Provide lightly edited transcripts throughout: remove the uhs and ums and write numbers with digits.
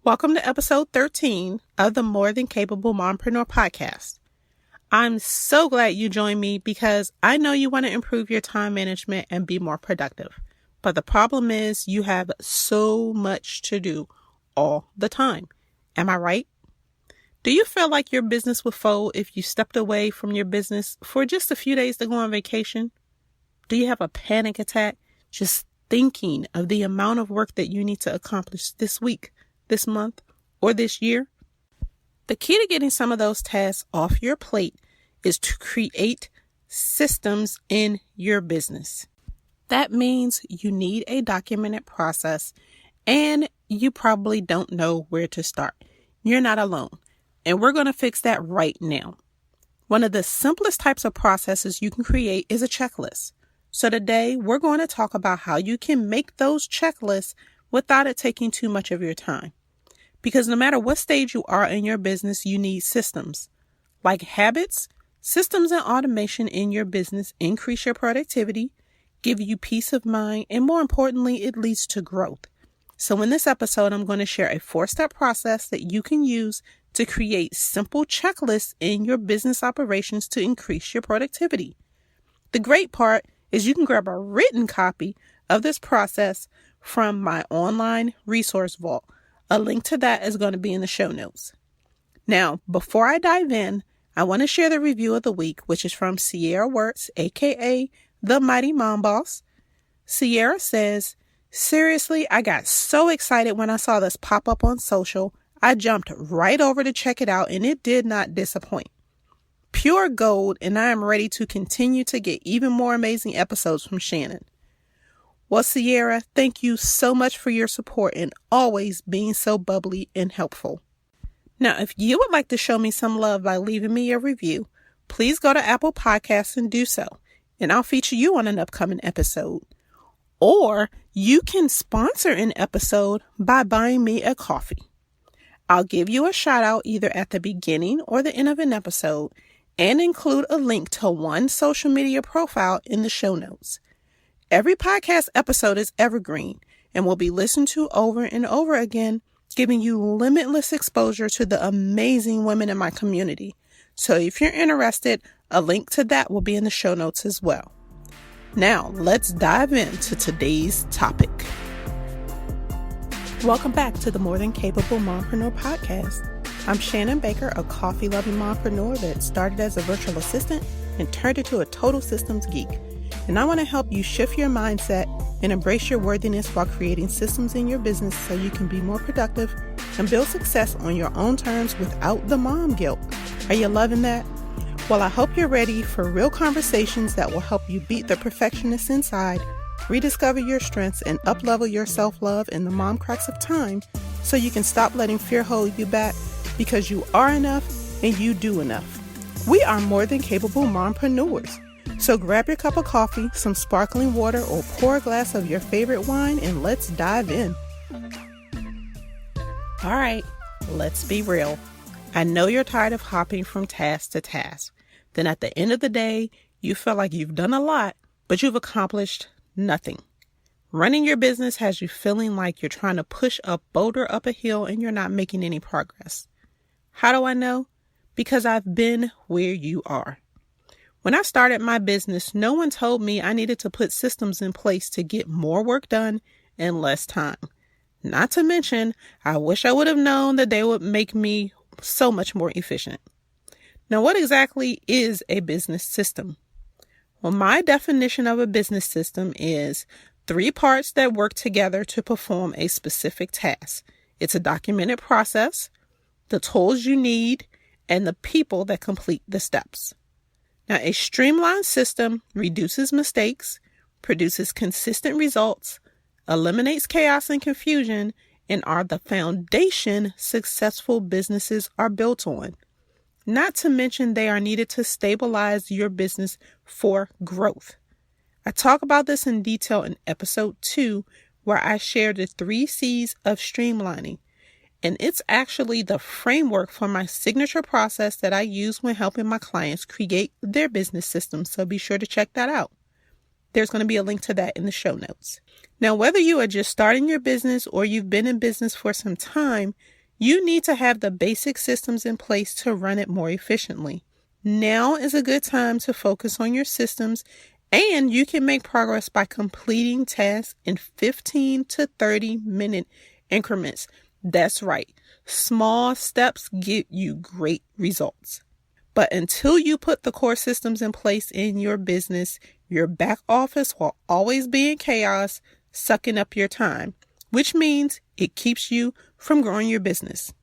Welcome to episode 13 of the More Than Capable Mompreneur podcast. I'm so glad you joined me because I know you want to improve your time management and be more productive. But the problem is you have so much to do all the time. Am I right? Do you feel like your business would fold if you stepped away from your business for just a few days to go on vacation? Do you have a panic attack just thinking of the amount of work that you need to accomplish this week, this month, or this year? The key to getting some of those tasks off your plate is to create systems in your business. That means you need a documented process and you probably don't know where to start. You're not alone, and we're going to fix that right now. One of the simplest types of processes you can create is a checklist. So today we're going to talk about how you can make those checklists without it taking too much of your time. Because no matter what stage you are in your business, you need systems. Like habits, systems and automation in your business increase your productivity, give you peace of mind, and more importantly, it leads to growth. So in this episode, I'm going to share a 4-step process that you can use to create simple checklists in your business operations to increase your productivity. The great part is you can grab a written copy of this process from my online resource vault. A link to that is going to be in the show notes. Now, before I dive in, I want to share the review of the week, which is from Sierra Wirtz, aka The Mighty Mom Boss. Sierra says, "Seriously, I got so excited when I saw this pop up on social. I jumped right over to check it out and it did not disappoint. Pure gold, and I am ready to continue to get even more amazing episodes from Shannon." Well, Sierra, thank you so much for your support and always being so bubbly and helpful. Now, if you would like to show me some love by leaving me a review, please go to Apple Podcasts and do so, and I'll feature you on an upcoming episode. Or you can sponsor an episode by buying me a coffee. I'll give you a shout out either at the beginning or the end of an episode and include a link to one social media profile in the show notes. Every podcast episode is evergreen and will be listened to over and over again, giving you limitless exposure to the amazing women in my community. So if you're interested, a link to that will be in the show notes as well. Now, let's dive into today's topic. Welcome back to the More Than Capable Mompreneur podcast. I'm Shannon Baker, a coffee-loving mompreneur that started as a virtual assistant and turned into a total systems geek. And I want to help you shift your mindset and embrace your worthiness while creating systems in your business so you can be more productive and build success on your own terms without the mom guilt. Are you loving that? Well, I hope you're ready for real conversations that will help you beat the perfectionist inside, rediscover your strengths, and up-level your self-love in the mom cracks of time so you can stop letting fear hold you back because you are enough and you do enough. We are more than capable mompreneurs. So grab your cup of coffee, some sparkling water, or pour a glass of your favorite wine and let's dive in. All right, let's be real. I know you're tired of hopping from task to task. Then at the end of the day, you feel like you've done a lot, but you've accomplished nothing. Running your business has you feeling like you're trying to push a boulder up a hill and you're not making any progress. How do I know? Because I've been where you are. When I started my business, no one told me I needed to put systems in place to get more work done in less time. Not to mention, I wish I would have known that they would make me so much more efficient. Now, what exactly is a business system? Well, my definition of a business system is 3 parts that work together to perform a specific task. It's a documented process, the tools you need, and the people that complete the steps. Now, a streamlined system reduces mistakes, produces consistent results, eliminates chaos and confusion, and are the foundation successful businesses are built on. Not to mention they are needed to stabilize your business for growth. I talk about this in detail in episode 2, where I share the 3 C's of streamlining. And it's actually the framework for my signature process that I use when helping my clients create their business systems. So be sure to check that out. There's going to be a link to that in the show notes. Now, whether you are just starting your business or you've been in business for some time, you need to have the basic systems in place to run it more efficiently. Now is a good time to focus on your systems, and you can make progress by completing tasks in 15 to 30-minute increments. That's right. Small steps get you great results. But until you put the core systems in place in your business, your back office will always be in chaos, sucking up your time, which means it keeps you from growing your business.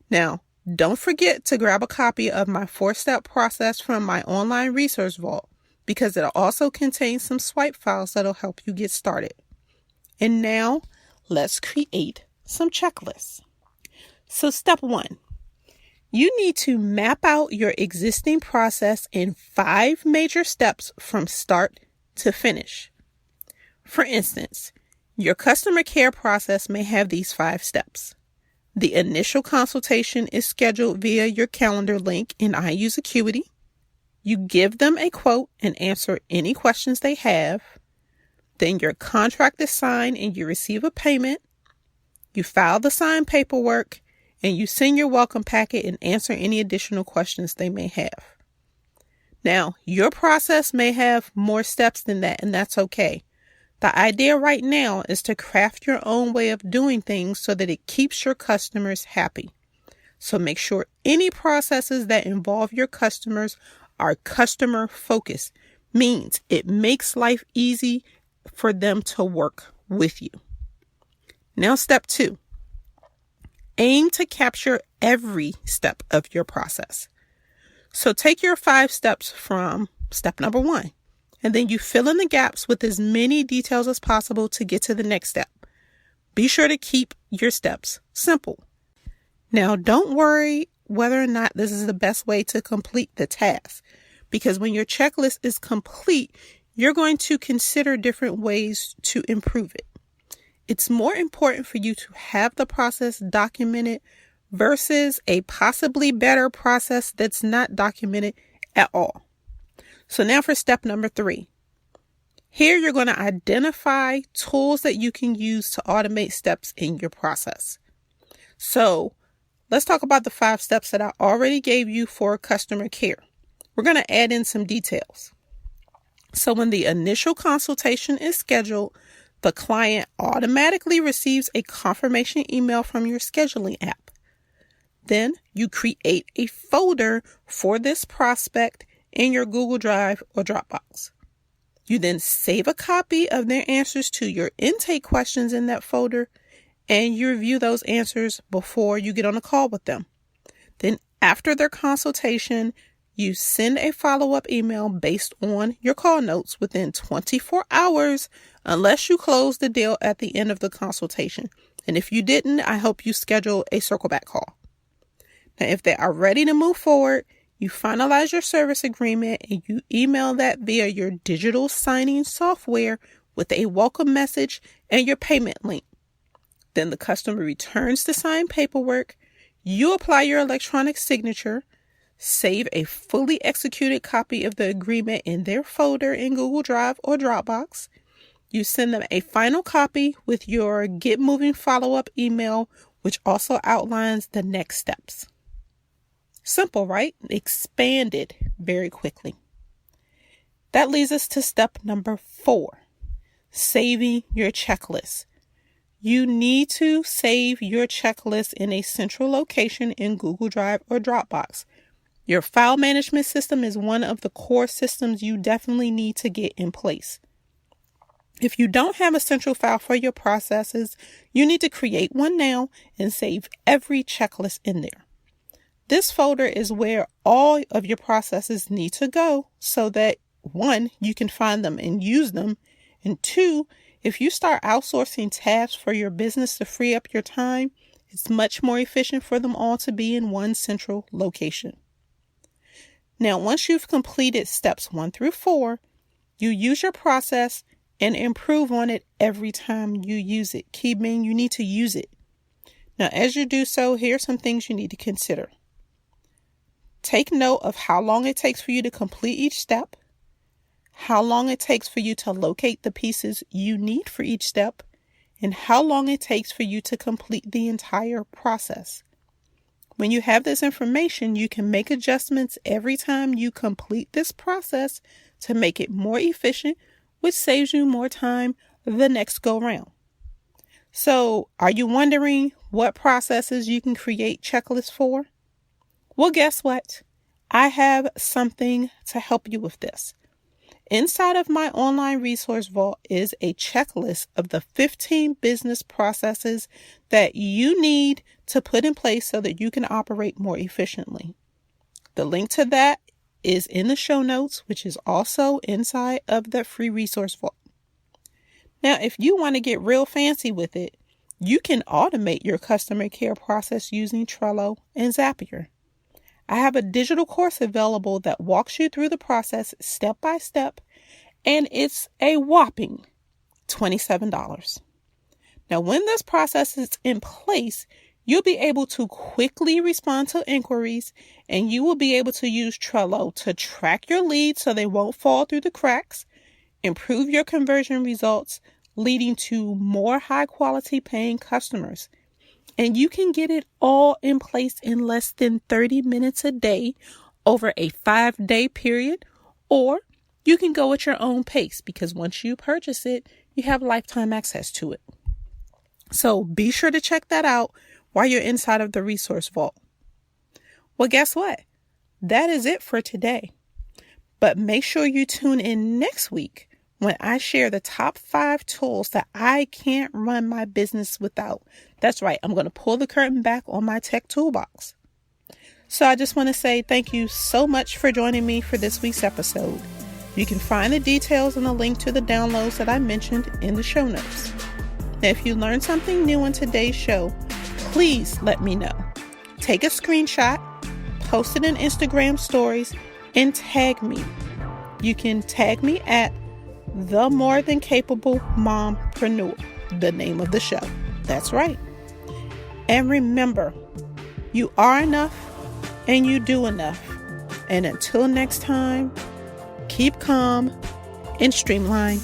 Now, don't forget to grab a copy of my 4-step process from my online resource vault, because it also contains some swipe files that'll help you get started. And now, let's create some checklists. So step 1, you need to map out your existing process in 5 major steps from start to finish. For instance, your customer care process may have these 5 steps. The initial consultation is scheduled via your calendar link, and I use Acuity. You give them a quote and answer any questions they have. Then your contract is signed and you receive a payment. You file the signed paperwork and you send your welcome packet and answer any additional questions they may have. Now, your process may have more steps than that, and that's okay. The idea right now is to craft your own way of doing things so that it keeps your customers happy. So make sure any processes that involve your customers are customer focused, means it makes life easy for them to work with you. Now, step 2, aim to capture every step of your process. So take your 5 steps from step number 1. And then you fill in the gaps with as many details as possible to get to the next step. Be sure to keep your steps simple. Now, don't worry whether or not this is the best way to complete the task, because when your checklist is complete, you're going to consider different ways to improve it. It's more important for you to have the process documented versus a possibly better process that's not documented at all. So now for step number 3. Here you're going to identify tools that you can use to automate steps in your process. So let's talk about the 5 steps that I already gave you for customer care. We're going to add in some details. So when the initial consultation is scheduled, the client automatically receives a confirmation email from your scheduling app. Then you create a folder for this prospect in your Google Drive or Dropbox. You then save a copy of their answers to your intake questions in that folder, and you review those answers before you get on a call with them. Then after their consultation, you send a follow-up email based on your call notes within 24 hours, unless you close the deal at the end of the consultation. And if you didn't, I hope you schedule a circle back call. Now, if they are ready to move forward, you finalize your service agreement and you email that via your digital signing software with a welcome message and your payment link. Then the customer returns the signed paperwork. You apply your electronic signature, save a fully executed copy of the agreement in their folder in Google Drive or Dropbox. You send them a final copy with your Get Moving follow-up email, which also outlines the next steps. Simple, right? Expanded very quickly. That leads us to step number 4, saving your checklist. You need to save your checklist in a central location in Google Drive or Dropbox. Your file management system is one of the core systems you definitely need to get in place. If you don't have a central file for your processes, you need to create one now and save every checklist in there. This folder is where all of your processes need to go so that 1, you can find them and use them, and 2, if you start outsourcing tasks for your business to free up your time, it's much more efficient for them all to be in one central location. Now, once you've completed steps 1 through 4, you use your process and improve on it every time you use it. Key being, you need to use it. Now, as you do so, here are some things you need to consider. Take note of how long it takes for you to complete each step, how long it takes for you to locate the pieces you need for each step, and how long it takes for you to complete the entire process. When you have this information, you can make adjustments every time you complete this process to make it more efficient, which saves you more time the next go round. So, are you wondering what processes you can create checklists for? Well, guess what? I have something to help you with this. Inside of my online resource vault is a checklist of the 15 business processes that you need to put in place so that you can operate more efficiently. The link to that is in the show notes, which is also inside of the free resource vault. Now, if you want to get real fancy with it, you can automate your customer care process using Trello and Zapier. I have a digital course available that walks you through the process step by step, and it's a whopping $27. Now, when this process is in place, you'll be able to quickly respond to inquiries, and you will be able to use Trello to track your leads so they won't fall through the cracks, improve your conversion results, leading to more high-quality paying customers. And you can get it all in place in less than 30 minutes a day over a 5-day period, or you can go at your own pace because once you purchase it, you have lifetime access to it. So be sure to check that out while you're inside of the resource vault. Well, guess what? That is it for today. But make sure you tune in next week when I share the top 5 tools that I can't run my business without. That's right, I'm going to pull the curtain back on my tech toolbox. So I just want to say thank you so much for joining me for this week's episode. You can find the details and the link to the downloads that I mentioned in the show notes. Now, if you learned something new in today's show, please let me know. Take a screenshot, post it in Instagram stories, and tag me. You can tag me at The More Than Capable Mompreneur, the name of the show. That's right. And remember, you are enough and you do enough. And until next time, keep calm and streamline.